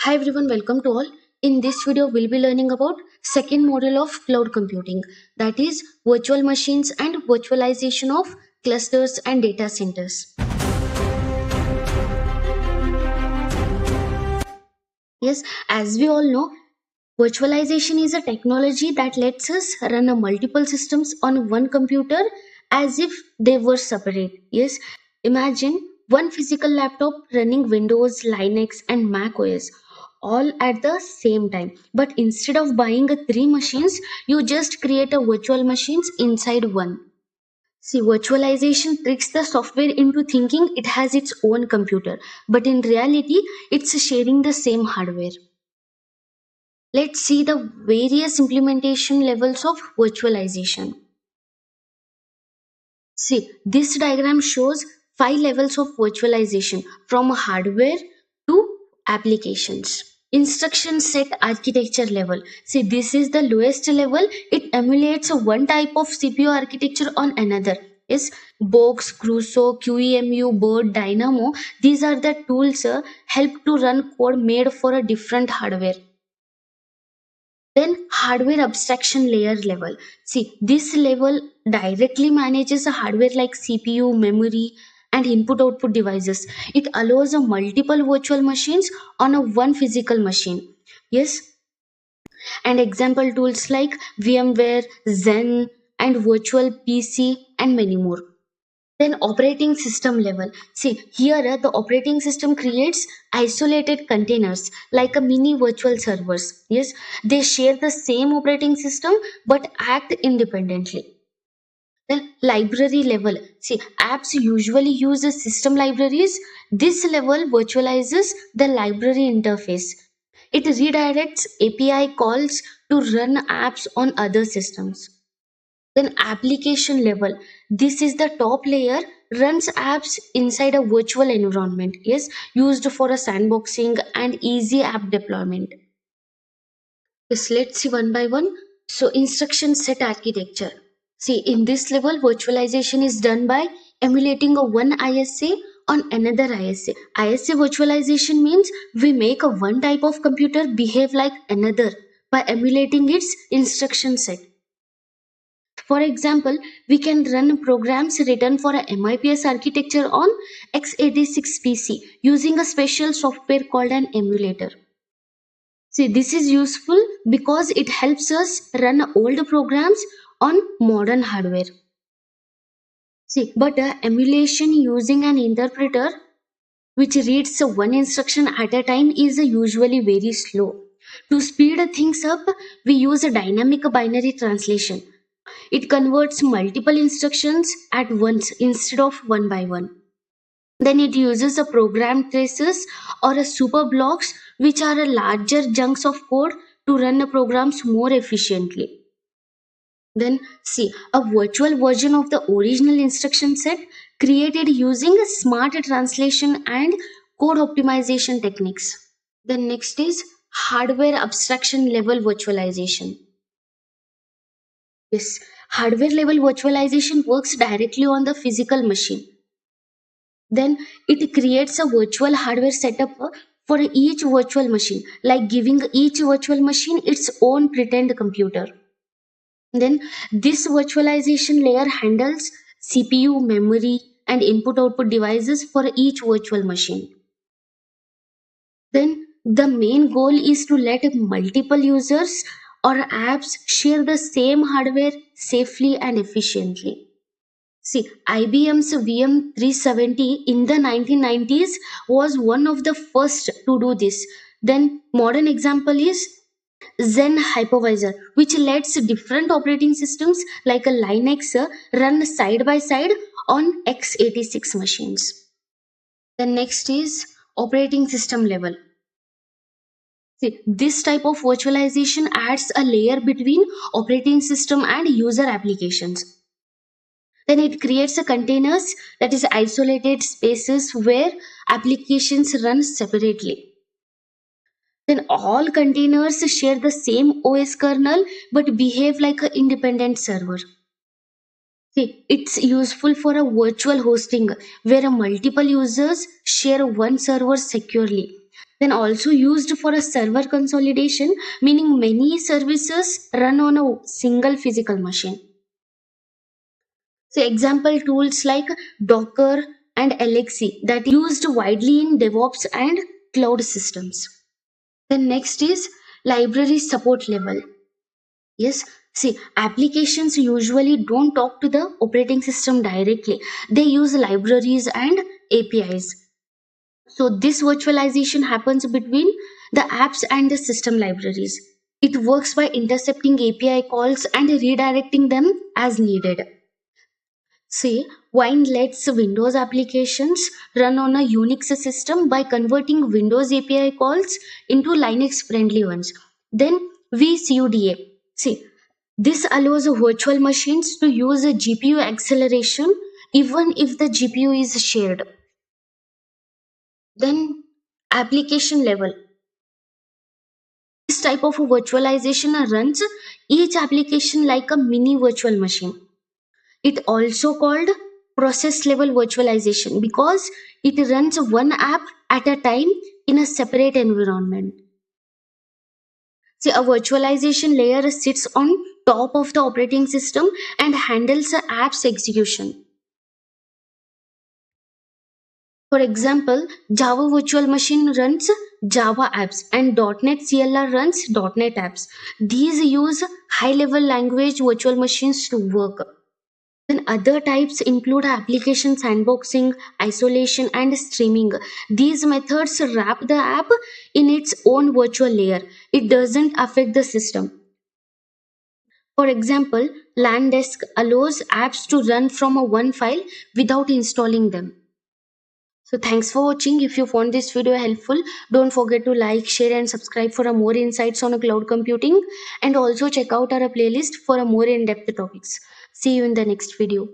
Hi everyone, welcome to all. In this video, we'll be learning about second model of cloud computing, that is virtual machines and virtualization of clusters and data centers. Yes, as we all know, virtualization is a technology that lets us run a multiple systems on one computer as if they were separate. Yes, imagine one physical laptop running Windows, Linux, and Mac OS all at the same time. But instead of buying three machines, you just create a virtual machines inside one. See, virtualization tricks the software into thinking it has its own computer, but in reality, it's sharing the same hardware. Let's see the various implementation levels of virtualization. See, this diagram shows 5 levels of virtualization from hardware to applications. Instruction set architecture level. See, this is the lowest level. It emulates one type of CPU architecture on another. Yes, Box, Crusoe, QEMU, Bird, Dynamo. These are the tools help to run code made for a different hardware. Then hardware abstraction layer level. See, this level directly manages a hardware like CPU, memory, and input output devices. It allows a multiple virtual machines on a one physical machine. Yes, and example tools like VMware, Zen, and virtual PC, and many more. Then operating system level. See, here the operating system creates isolated containers like a mini virtual servers. Yes, they share the same operating system but act independently. Then library level. See, apps usually use the system libraries. This level virtualizes the library interface. It redirects API calls to run apps on other systems. Then application level. This is the top layer, runs apps inside a virtual environment. Yes, used for a sandboxing and easy app deployment. Yes, let's see one by one. So instruction set architecture. See, in this level, virtualization is done by emulating a one ISA on another ISA. ISA virtualization means we make a one type of computer behave like another by emulating its instruction set. For example, we can run programs written for a MIPS architecture on x86 PC using a special software called an emulator. See, this is useful because it helps us run old programs on modern hardware. See, but emulation using an interpreter which reads one instruction at a time is usually very slow. To speed things up, we use a dynamic binary translation. It converts multiple instructions at once instead of one by one. Then it uses a program traces or a super blocks, which are a larger chunks of code to run the programs more efficiently. Then see, a virtual version of the original instruction set created using a smart translation and code optimization techniques. Then next is hardware abstraction level virtualization. Yes, hardware level virtualization works directly on the physical machine. Then it creates a virtual hardware setup for each virtual machine, like giving each virtual machine its own pretend computer. Then this virtualization layer handles CPU, memory, and input output devices for each virtual machine. Then the main goal is to let multiple users or apps share the same hardware safely and efficiently. See, IBM's VM370 in the 1990s was one of the first to do this. Then modern example is Zen hypervisor, which lets different operating systems like a Linux run side by side on x86 machines. The next is operating system level. See, this type of virtualization adds a layer between operating system and user applications. Then it creates a containers, that is isolated spaces where applications run separately. Then all containers share the same OS kernel but behave like an independent server. See, it's useful for a virtual hosting where multiple users share one server securely. Then also used for a server consolidation, meaning many services run on a single physical machine. So example tools like Docker and Alexi that used widely in DevOps and cloud systems. Then next is library support level. Yes, see, applications usually don't talk to the operating system directly. They use libraries and APIs. So this virtualization happens between the apps and the system libraries. It works by intercepting API calls and redirecting them as needed. See, Wine lets Windows applications run on a Unix system by converting Windows API calls into Linux friendly ones. Then vCUDA. See, this allows virtual machines to use a GPU acceleration even if the GPU is shared. Then application level. This type of virtualization runs each application like a mini virtual machine. It also called process level virtualization because it runs one app at a time in a separate environment. See, a virtualization layer sits on top of the operating system and handles the app's execution. For example, Java Virtual Machine runs Java apps and .NET CLR runs .NET apps. These use high-level language virtual machines to work. Then other types include application sandboxing, isolation, and streaming. These methods wrap the app in its own virtual layer. It doesn't affect the system. For example, LANDesk allows apps to run from a one file without installing them. So thanks for watching. If you found this video helpful, don't forget to like, share and subscribe for a more insights on a cloud computing, and also check out our playlist for a more in-depth topics. See you in the next video.